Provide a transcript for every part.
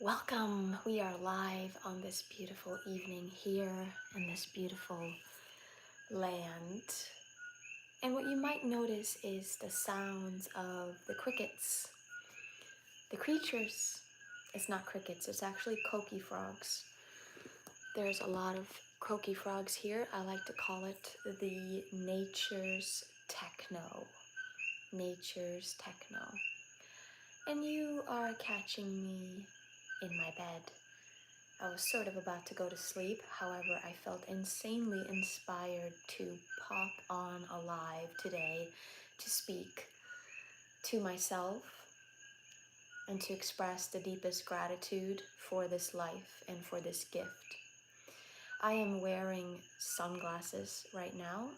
Welcome. We are live on this beautiful evening here in this beautiful land. And what you might notice is the sounds of the crickets. The creatures, it's not crickets, it's actually croaky frogs. There's a lot of croaky frogs here. I like to call it the nature's techno. Nature's techno. And you are catching me in my bed. I was sort of about to go to sleep, however, I felt insanely inspired to pop on a live today to speak to myself and to express the deepest gratitude for this life and for this gift. I am wearing sunglasses right now.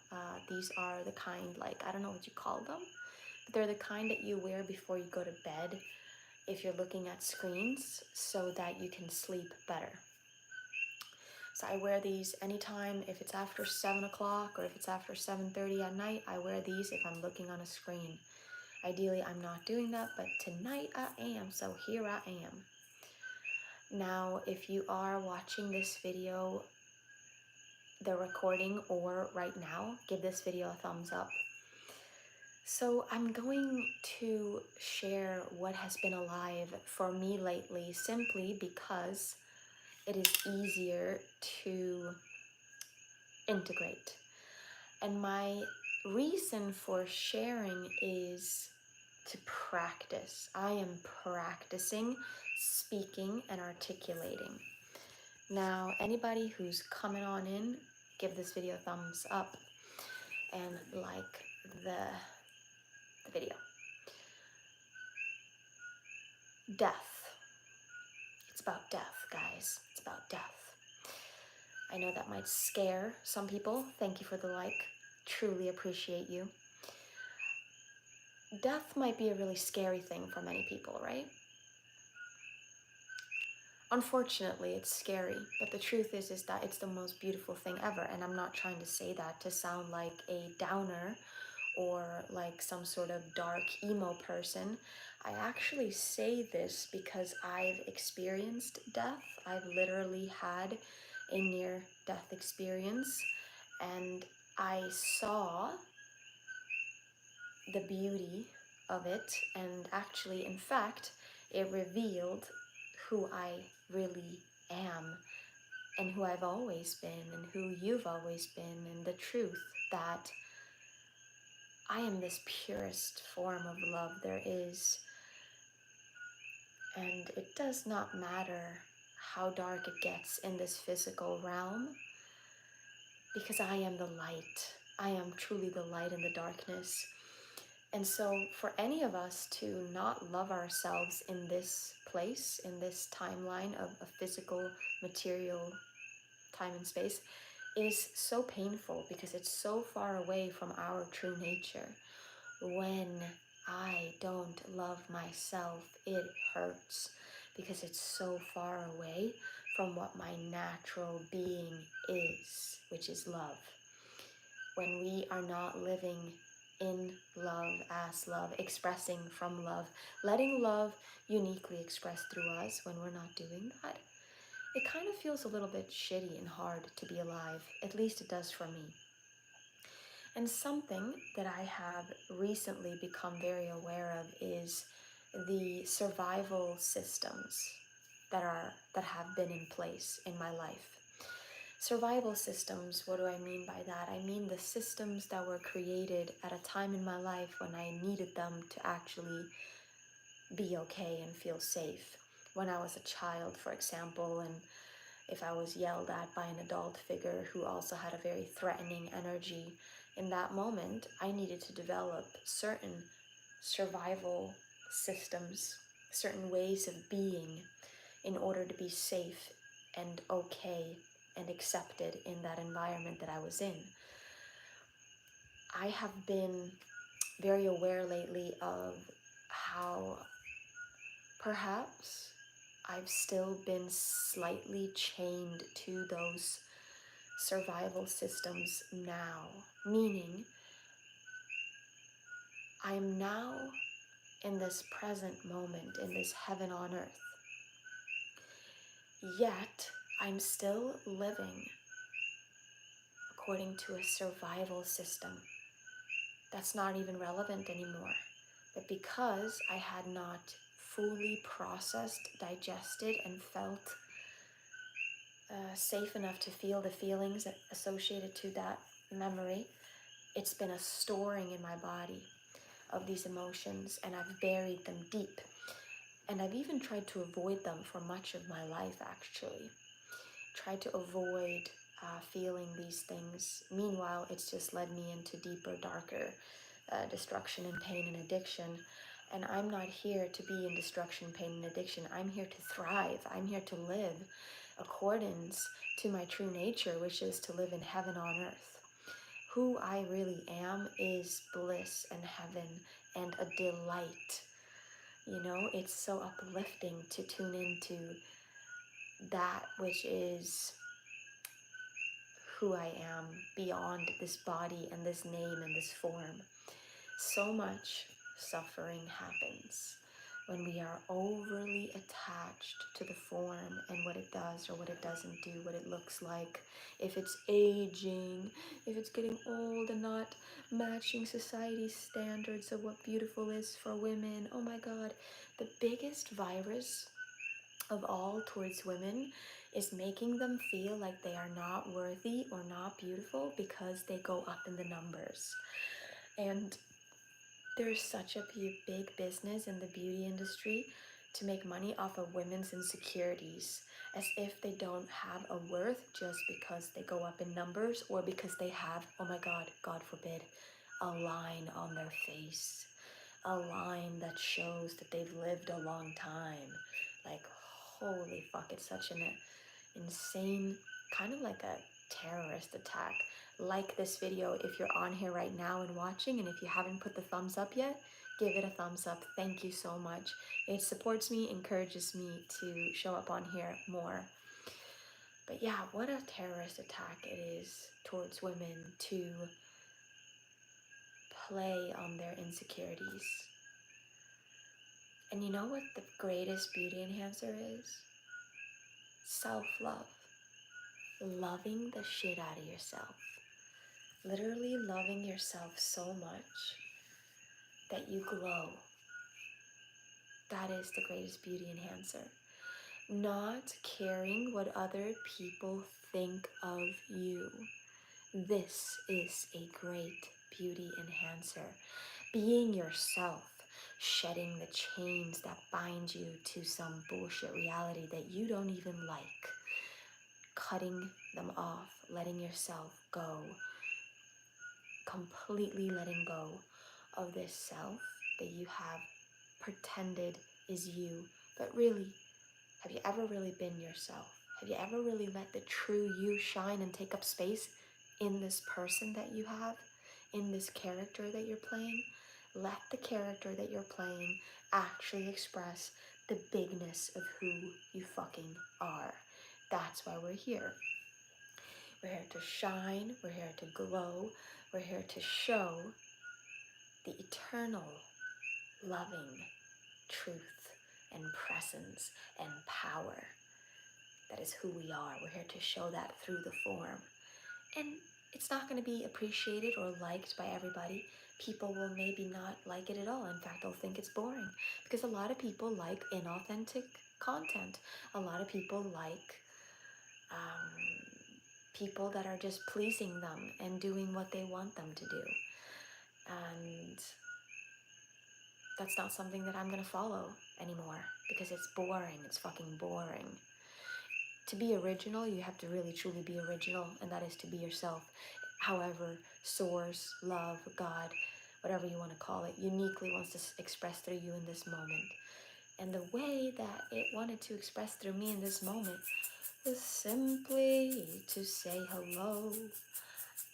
These are the kind, I don't know what you call them, but they're the kind that you wear before you go to bed if you're looking at screens so that you can sleep better. So I wear these anytime if it's after 7 o'clock or if it's after 7:30 at night. I wear these if I'm looking on a screen. Ideally, I'm not doing that, but tonight I am, so here I am. Now, if you are watching this video, the recording, or right now, give this video a thumbs up. So I'm going to share what has been alive for me lately simply because it is easier to integrate. And my reason for sharing is to practice. I am practicing speaking and articulating. Now, anybody who's coming on in, give this video a thumbs up and like the video. Death. It's about death, guys. It's about death. I know that might scare some people. Thank you for the like. Truly appreciate you. Death might be a really scary thing for many people, right? Unfortunately, it's scary, but the truth is that it's the most beautiful thing ever, and I'm not trying to say that to sound like a downer or like some sort of dark emo person. I actually say this because I've experienced death. I've literally had a near-death experience, and I saw the beauty of it, and actually, in fact, it revealed who I really am and who I've always been and who you've always been, and the truth that I am this purest form of love there is. And it does not matter how dark it gets in this physical realm, because I am the light. I am truly the light in the darkness. And so for any of us to not love ourselves in this place, in this timeline of a physical, material time and space, is so painful because it's so far away from our true nature. When I don't love myself, it hurts because it's so far away from what my natural being is, which is love. When we are not living in love, as love, expressing from love, letting love uniquely express through us, when we're not doing that, it kind of feels a little bit shitty and hard to be alive. At least it does for me. And something that I have recently become very aware of is the survival systems that have been in place in my life. Survival systems, what do I mean by that? I mean the systems that were created at a time in my life when I needed them to actually be okay and feel safe. When I was a child, for example, and if I was yelled at by an adult figure who also had a very threatening energy, in that moment, I needed to develop certain survival systems, certain ways of being in order to be safe and okay and accepted in that environment that I was in. I have been very aware lately of how perhaps I've still been slightly chained to those survival systems now, meaning I'm now in this present moment, in this heaven on earth, Yet, I'm still living according to a survival system that's not even relevant anymore. But because I had not fully processed, digested, and felt safe enough to feel the feelings associated to that memory, it's been a storing in my body of these emotions, and I've buried them deep. And I've even tried to avoid them for much of my life, actually. Tried to avoid feeling these things. Meanwhile, it's just led me into deeper, darker destruction and pain and addiction. And I'm not here to be in destruction, pain, and addiction. I'm here to thrive. I'm here to live accordance to my true nature, which is to live in heaven on earth. Who I really am is bliss and heaven and a delight. You know, it's so uplifting to tune into that which is who I am beyond this body and this name and this form. So much suffering happens when we are overly attached to the form and what it does or what it doesn't do, what it looks like, if it's aging, if it's getting old and not matching society's standards of what beautiful is for women. Oh my God, the biggest virus of all towards women is making them feel like they are not worthy or not beautiful because they go up in the numbers. And there's such a big business in the beauty industry to make money off of women's insecurities, as if they don't have a worth just because they go up in numbers or because they have, oh my God, God forbid, a line on their face, a line that shows that they've lived a long time. Like, holy fuck, it's such an insane, kind of like a terrorist attack. Like this video if you're on here right now and watching, and if you haven't put the thumbs up yet, give it a thumbs up. Thank you so much. It supports me, encourages me to show up on here more. But yeah, what a terrorist attack it is towards women to play on their insecurities. And you know what the greatest beauty enhancer is? Self-love. Loving the shit out of yourself. Literally loving yourself so much that you glow. That is the greatest beauty enhancer. Not caring what other people think of you. This is a great beauty enhancer. Being yourself, shedding the chains that bind you to some bullshit reality that you don't even like. Cutting them off, letting yourself go. Completely letting go of this self that you have pretended is you. But really, have you ever really been yourself? Have you ever really let the true you shine and take up space in this person that you have, in this character that you're playing? Let the character that you're playing actually express the bigness of who you fucking are. That's why we're here. We're here to shine, we're here to glow, we're here to show the eternal, loving truth and presence and power. That is who we are. We're here to show that through the form. And it's not going to be appreciated or liked by everybody. People will maybe not like it at all. In fact, they'll think it's boring. Because a lot of people like inauthentic content. A lot of people like people that are just pleasing them and doing what they want them to do. And that's not something that I'm going to follow anymore because it's boring. It's fucking boring. To be original, you have to really truly be original, and that is to be yourself. However, source, love, God, whatever you want to call it, uniquely wants to express through you in this moment. And the way that it wanted to express through me in this moment was simply to say hello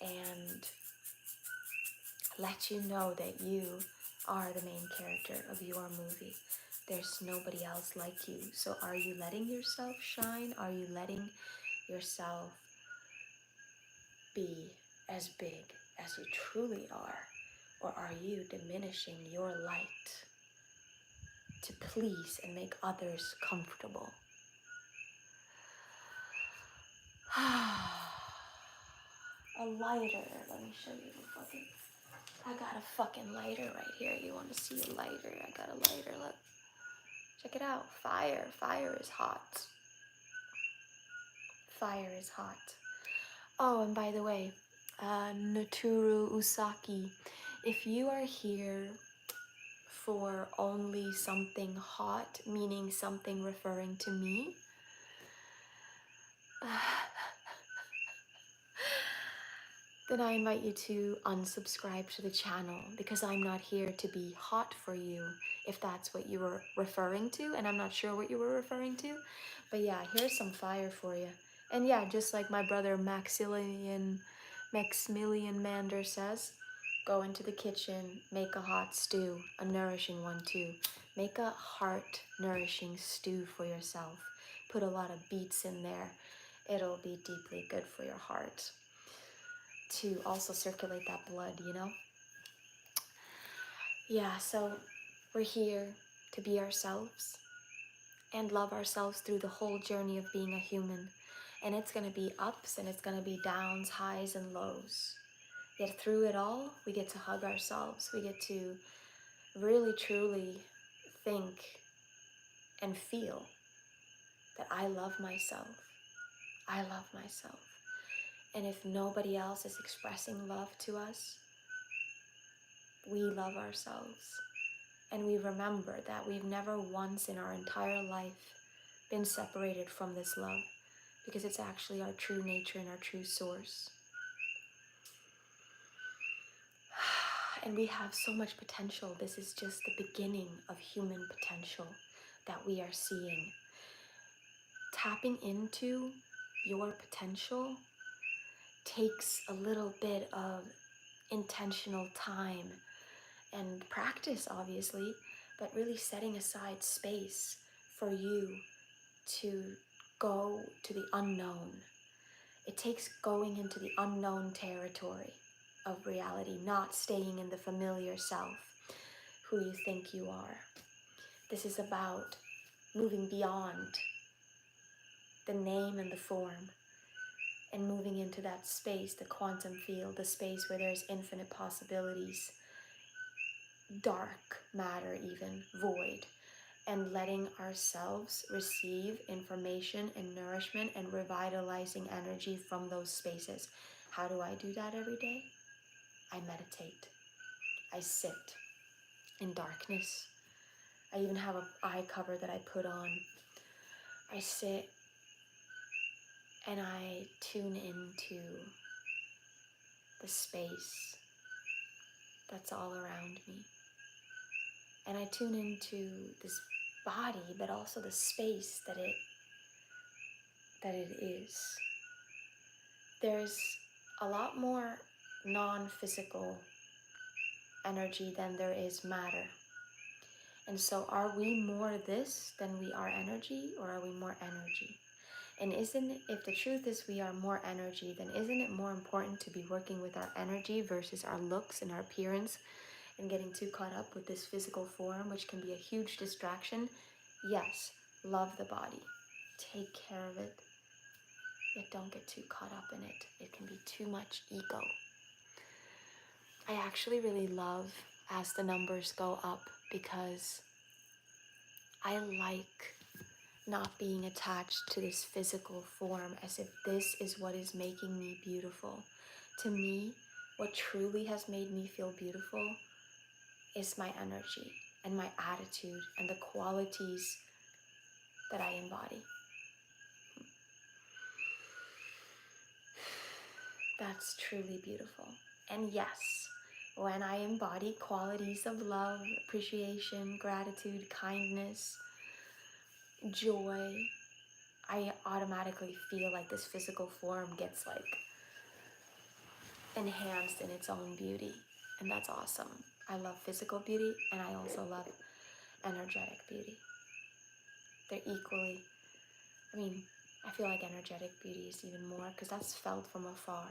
and let you know that you are the main character of your movie. There's nobody else like you. So are you letting yourself shine? Are you letting yourself be as big as you truly are? Or are you diminishing your light to please and make others comfortable? A lighter. Let me show you the fucking. I got a fucking lighter right here. You want to see a lighter? I got a lighter. Look. Check it out. Fire. Fire is hot. Fire is hot. Oh, and by the way, Naturu Usaki, if you are here for only something hot, meaning something referring to me, then I invite you to unsubscribe to the channel, because I'm not here to be hot for you, if that's what you were referring to, and I'm not sure what you were referring to. But yeah, here's some fire for you. And yeah, just like my brother Maximilian Mander says, go into the kitchen, make a hot stew, a nourishing one too. Make a heart nourishing stew for yourself. Put a lot of beets in there. It'll be deeply good for your heart to also circulate that blood, you know? Yeah, so we're here to be ourselves and love ourselves through the whole journey of being a human. And it's gonna be ups and it's gonna be downs, highs and lows. Yet through it all, we get to hug ourselves. We get to really, truly think and feel that I love myself. I love myself. And if nobody else is expressing love to us, we love ourselves. And we remember that we've never once in our entire life been separated from this love, because it's actually our true nature and our true source. And we have so much potential. This is just the beginning of human potential that we are seeing. Tapping into your potential takes a little bit of intentional time and practice, obviously, but really setting aside space for you to go to the unknown. It takes going into the unknown territory of reality, not staying in the familiar self, who you think you are. This is about moving beyond the name and the form and moving into that space, the quantum field, the space where there's infinite possibilities, dark matter even, void, and letting ourselves receive information and nourishment and revitalizing energy from those spaces. How do I do that every day? I meditate. I sit in darkness. I even have an eye cover that I put on. I sit and I tune into the space that's all around me. And I tune into this body, but also the space that it is. There's a lot more non-physical energy than there is matter. And so are we more this than we are energy, or are we more energy? And if the truth is we are more energy, then isn't it more important to be working with our energy versus our looks and our appearance and getting too caught up with this physical form, which can be a huge distraction? Yes, love the body. Take care of it. Yet don't get too caught up in it. It can be too much ego. I actually really love as the numbers go up, because I like not being attached to this physical form as if this is what is making me beautiful. To me, what truly has made me feel beautiful is my energy and my attitude and the qualities that I embody. That's truly beautiful. And yes, when I embody qualities of love, appreciation, gratitude, kindness, joy, I automatically feel like this physical form gets like enhanced in its own beauty. And that's awesome. I love physical beauty and I also love energetic beauty. They're equally, I feel like energetic beauty is even more, because that's felt from afar.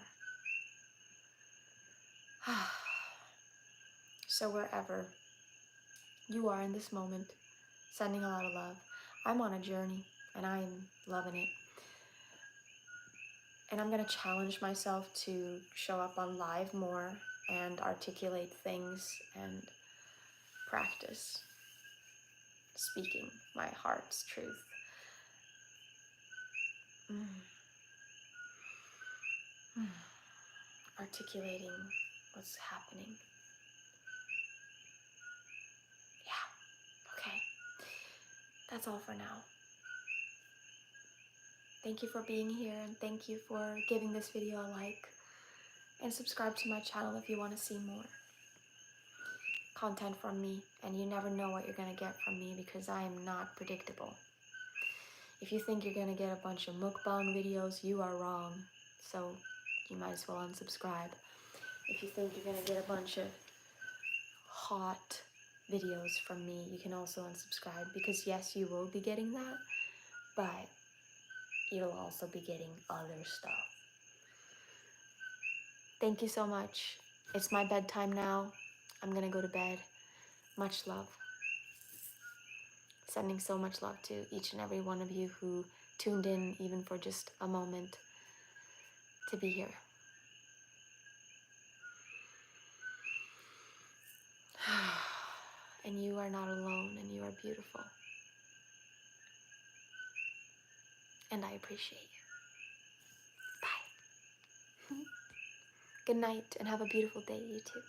So wherever you are in this moment, sending a lot of love. I'm on a journey and I'm loving it. And I'm gonna challenge myself to show up on live more and articulate things and practice speaking my heart's truth. Mm. Mm. Articulating what's happening. Yeah, okay. That's all for now. Thank you for being here, and thank you for giving this video a like, and subscribe to my channel if you want to see more content from me. And you never know what you're gonna get from me because I am not predictable. If you think you're gonna get a bunch of mukbang videos, you are wrong. So you might as well unsubscribe. If you think you're gonna get a bunch of hot videos from me, you can also unsubscribe, because yes, you will be getting that, but you'll also be getting other stuff. Thank you so much. It's my bedtime now. I'm gonna go to bed. Much love. Sending so much love to each and every one of you who tuned in even for just a moment to be here. And you are not alone, and you are beautiful. And I appreciate you. Bye. Good night, and have a beautiful day, you too.